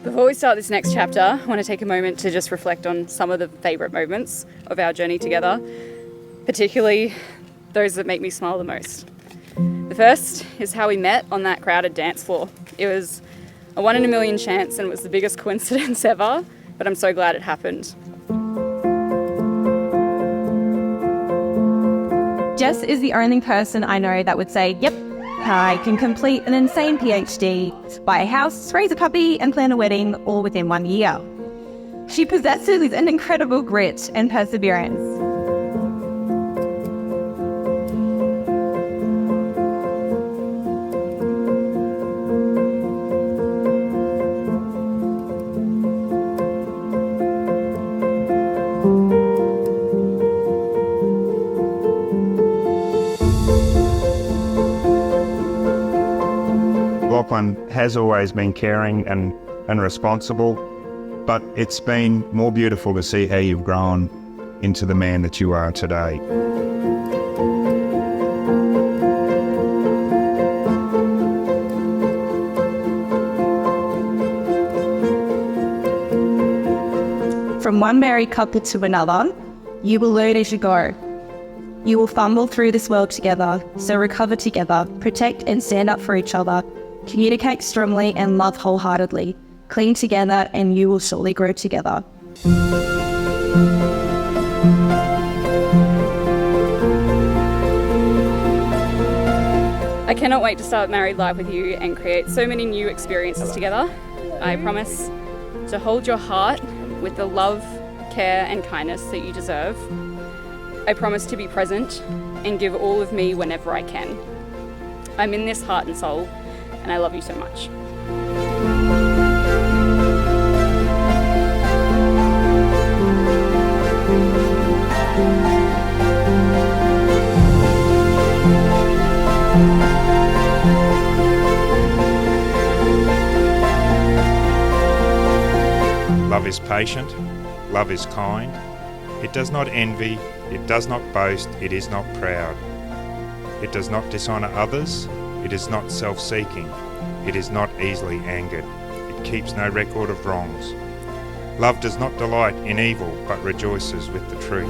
Before we start this next chapter, I want to take a moment to just reflect on some of the favourite moments of our journey together, particularly those that make me smile the most. The first is how we met on that crowded dance floor. It was a 1 in a million chance and it was the biggest coincidence ever, but I'm so glad it happened. Jess is the only person I know that would say, yep, I can complete an insane PhD, buy a house, raise a puppy, and plan a wedding all within 1 year. She possesses an incredible grit and perseverance. Lachlan has always been caring and responsible, but it's been more beautiful to see how you've grown into the man that you are today. From one married couple to another, you will learn as you go. You will fumble through this world together, so recover together, protect and stand up for each other, communicate strongly and love wholeheartedly, cling together and you will surely grow together. I cannot wait to start married life with you and create so many new experiences together. I promise to hold your heart with the love, care and kindness that you deserve. I promise to be present and give all of me whenever I can. I'm in this heart and soul, and I love you so much. Love is patient, love is kind. It does not envy, it does not boast, it is not proud. It does not dishonour others, it is not self-seeking, it is not easily angered, it keeps no record of wrongs. Love does not delight in evil, but rejoices with the truth.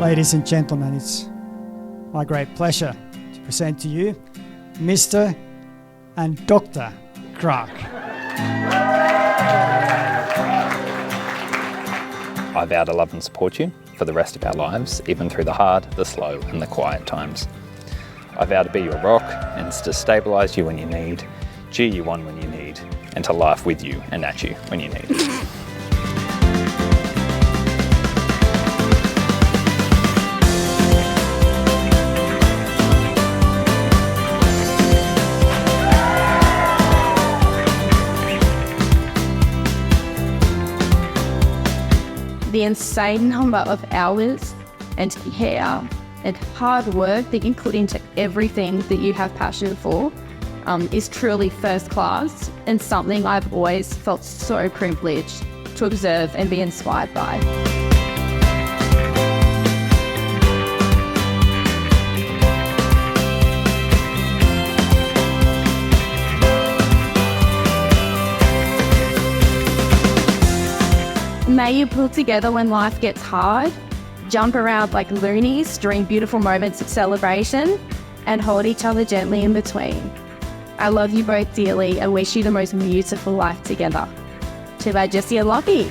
Ladies and gentlemen, it's my great pleasure to present to you Mr. and Dr. Clark. I vow to love and support you for the rest of our lives, even through the hard, the slow and the quiet times. I vow to be your rock and to stabilise you when you need, cheer you on when you need, and to laugh with you and at you when you need. The insane number of hours and care and hard work that you put into everything that you have passion for is truly first class and something I've always felt so privileged to observe and be inspired by. May you pull together when life gets hard, jump around like loonies during beautiful moments of celebration, and hold each other gently in between. I love you both dearly and wish you the most beautiful life together. Too bad Jessie and Lockie.